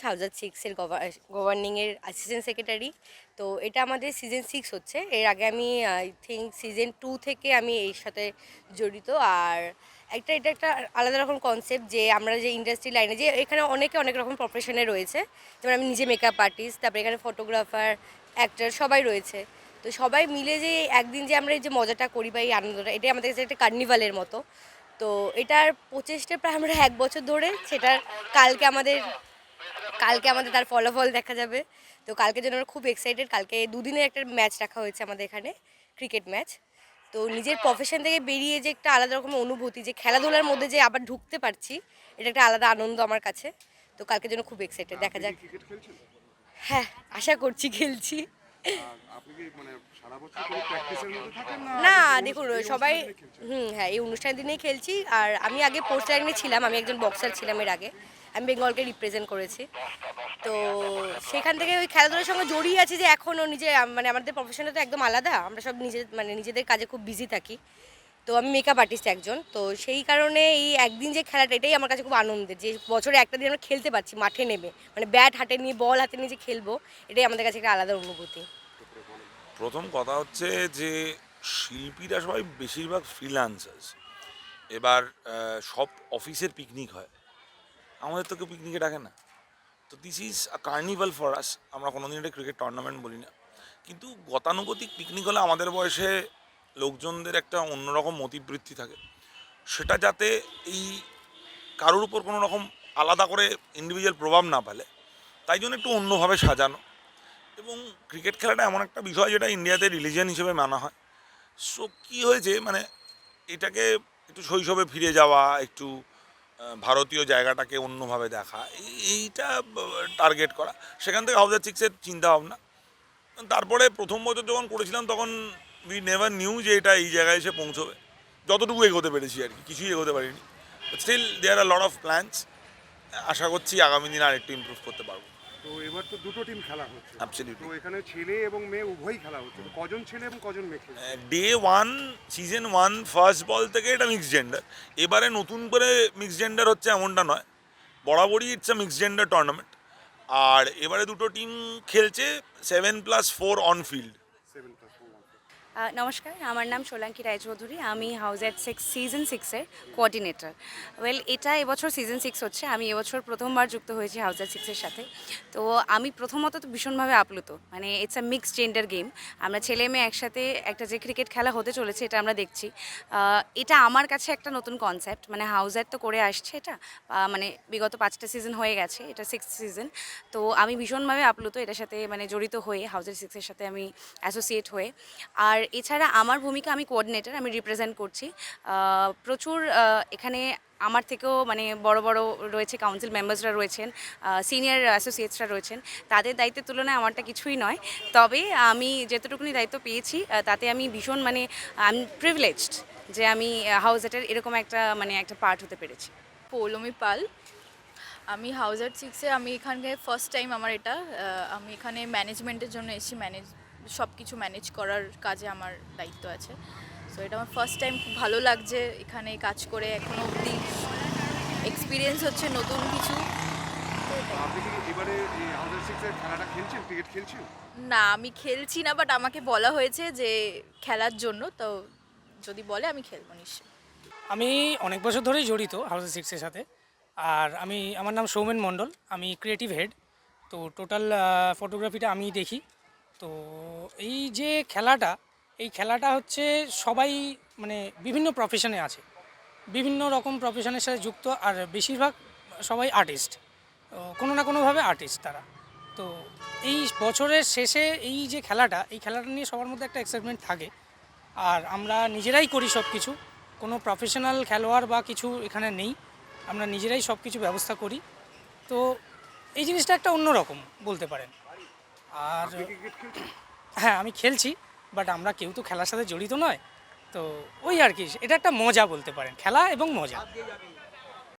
হাউজার 6 এর গভর্নিংয়ের assistant secretary. তো এটা আমাদের সিজন 6 হচ্ছে। এর আগে আমি আই থিঙ্ক সিজন 2 থেকে আমি এর সাথে জড়িত। আর এটা একটা আলাদা রকম কনসেপ্ট যে আমরা যে ইন্ডাস্ট্রি লাইনে যে এখানে অনেকে অনেক রকম প্রফেশনে রয়েছে। যেমন আমি নিজে মেকআপ আর্টিস্ট, তারপরে এখানে ফটোগ্রাফার, অ্যাক্টর সবাই রয়েছে। তো সবাই মিলে যে একদিন যে আমরা এই যে মজাটা করি বা এই আনন্দটা, এটাই আমাদের কাছে একটা কার্নিভালের মতো। তো এটার প্রচেষ্টা প্রায় আমরা 1 বছর ধরে, সেটার কালকে আমাদের কালকে আমাদের তার ফলাফল দেখা যাবে। তো কালকের জন্য আমরা খুব এক্সাইটেড। কালকে দুদিনের একটা ম্যাচ রাখা হয়েছে আমাদের এখানে, ক্রিকেট ম্যাচ। তো নিজের প্রফেশন থেকে বেরিয়ে যে একটা আলাদা রকম অনুভূতি, যে খেলাধুলার মধ্যে যে আবার ঢুকতে পারছি, এটা একটা আলাদা আনন্দ আমার কাছে। তো কালকের জন্য খুব এক্সাইটেড, দেখা যাক। হ্যাঁ, আশা করছি খেলছি। না, দেখুন সবাই হ্যাঁ, এই অনুষ্ঠানের দিনেই খেলছি। আর আমি আগে পোস্ট লাইনে ছিলাম, আমি একজন বক্সার ছিলাম এর আগে। আমি বেঙ্গলকে রিপ্রেজেন্ট করেছি। তো সেখান থেকে ওই খেলাধুলার সঙ্গে জড়িয়ে আছি যে এখনও নিজে মানে আমাদের প্রফেশনটা তো একদম আলাদা। আমরা সব নিজেদের কাজে খুব বিজি থাকি। তো আমি মেকআপ আর্টিস্ট একজন। তো সেই কারণে এই একদিন যে খেলাটা, এটাই আমার কাছে খুব আনন্দের, যে বছরে একটা দিন আমরা খেলতে পারছি মাঠে নেমে, মানে ব্যাট হাতে নিয়ে, বল হাতে নিয়ে যে খেলবো, এটাই আমাদের কাছে একটা আলাদা অনুভূতি। প্রথম কথা হচ্ছে যে শিল্পীরা সবাই বেশিরভাগ ফ্রিল্যান্সার্স। এবার সব অফিসের পিকনিক হয়, আমাদের তো কেউ পিকনিকে ডাকে না। তো this is a carnival for us. আমরা কোনোদিন এটা ক্রিকেট টুর্নামেন্ট বলি না, কিন্তু গতানুগতিক পিকনিক হলে আমাদের বয়সে লোকজনদের একটা অন্যরকম মতিবৃত্তি থাকে, সেটা যাতে এই কারোর উপর কোনো রকম আলাদা করে ইন্ডিভিজুয়াল প্রভাব না ফেলে, তাই জন্য একটু অন্যভাবে সাজানো। এবং ক্রিকেট খেলাটা এমন একটা বিষয় যেটা ইন্ডিয়াতে রিলিজিয়ান হিসেবে মানা হয়। সো কী হয়েছে, মানে এটাকে একটু শৈশবে ফিরে যাওয়া, একটু ভারতীয় জায়গাটাকে অন্যভাবে দেখা, এইটা টার্গেট করা। সেখান থেকে হাউজার 6-এর চিন্তাভাবনা। তারপরে প্রথম বছর যখন করেছিলাম তখন উই নেভার নিউ যে এটা এই জায়গায় এসে পৌঁছবে। যতটুকু এগোতে পেরেছি আর কি, কিছুই এগোতে পারিনি। Still there are lot of plans. আশা করছি আগামী দিনে আরেকটু ইমপ্রুভ করতে পারবো। তো এবার তো দুটো টিম খেলা হচ্ছে। তো অ্যাবসলিউটলি। এখানে ছেলে এবং মেয়ে উভয়ই খেলা হচ্ছে। তো কজন ছেলে এবং কজন মেয়ে খেলছে? ডে 1 সিজন 1 ফার্স্ট বল থেকে এটা মিক্সড জেন্ডার। এবারে নতুন করে মিক্সড জেন্ডার হচ্ছে এমনটা নয়, বরাবরই it's a mixed gender tournament. আর এবারে দুটো টিম খেলছে 7+4 অন ফিল্ড। 7+1। নমস্কার, আমার নাম সোলাঙ্কি রায়চৌধুরী। আমি হাউজার 6 সিজন 6-এর কোঅর্ডিনেটর। এটা এবছর সিজন 6 হচ্ছে। আমি এবছর প্রথমবার যুক্ত হয়েছি হাউজার 6-এর সাথে। তো আমি প্রথমত তো ভীষণভাবে আপ্লুত, মানে it's a mixed gender game. আমরা ছেলে মেয়ে একসাথে একটা যে ক্রিকেট খেলা হতে চলেছে, এটা আমরা দেখছি। এটা আমার কাছে একটা নতুন কনসেপ্ট, মানে হাউজার তো করে আসছে এটা, মানে বিগত 5টা সিজন হয়ে গেছে, এটা 6th সিজন। তো আমি ভীষণভাবে আপ্লুত এটার সাথে, মানে জড়িত হয়ে হাউজার 6-এর সাথে আমি অ্যাসোসিয়েট হয়ে। আর এছাড়া আমার ভূমিকা, আমি কোঅর্ডিনেটর, আমি রিপ্রেজেন্ট করছি। প্রচুর এখানে আমার থেকেও মানে বড় বড় রয়েছে, কাউন্সিল মেম্বার্সরা রয়েছেন, সিনিয়র অ্যাসোসিয়েটসরা রয়েছেন। তাদের দায়িত্বের তুলনায় আমারটা কিছুই নয়। তবে আমি যেতটুকুনি দায়িত্ব পেয়েছি তাতে আমি ভীষণ মানে আমি প্রিভিলেজড যে আমি হাউজারের এরকম একটা মানে একটা পার্ট হতে পেরেছি। পৌলমী পাল। আমি হাউজার 6-এ, আমি এখানে ফার্স্ট টাইম আমার এটা। আমি এখানে ম্যানেজমেন্টের জন্য এসেছি, সব কিছু ম্যানেজ করার কাজে আমার দায়িত্ব আছে। সো এটা আমার ফার্স্ট টাইম, খুব ভালো লাগছে এখানে কাজ করে। এখনও অবধি এক্সপিরিয়েন্স হচ্ছে নতুন কিছু। তো আপনি কি এবারে এই হাউজার 6-এর খেলাটা খেলছেন, ক্রিকেট খেলছেন? না, আমি খেলছি না, বাট আমাকে বলা হয়েছে যে খেলার জন্য, তো যদি বলে আমি খেলবো নিশ্চয়ই। আমি অনেক বছর ধরেই জড়িত হাউজার 6-এর সাথে। আর আমার নাম সৌমেন মণ্ডল, আমি ক্রিয়েটিভ হেড। তো টোটাল ফটোগ্রাফিটা আমিই দেখি। তো এই খেলাটা হচ্ছে সবাই মানে বিভিন্ন প্রফেশনে আছে, বিভিন্ন রকম প্রফেশনের সাথে যুক্ত। আর বেশিরভাগ সবাই আর্টিস্ট, কোনো না কোনোভাবে আর্টিস্ট তারা। তো এই বছরের শেষে এই খেলাটা নিয়ে সবার মধ্যে একটা এক্সাইটমেন্ট থাকে। আর আমরা নিজেরাই করি সব কিছু, কোনো প্রফেশনাল খেলোয়াড় বা কিছু এখানে নেই, আমরা নিজেরাই সব কিছু ব্যবস্থা করি। তো এই জিনিসটা একটা অন্যরকম বলতে পারেন। আর আপনি কি ক্রিকেট খেলছেন? হ্যাঁ, আমি খেলছি, বাট আমরা কেউ তো খেলার সাথে জড়িত নয়। তো ওই আর কি, এটা একটা মজা বলতে পারেন, খেলা এবং মজা।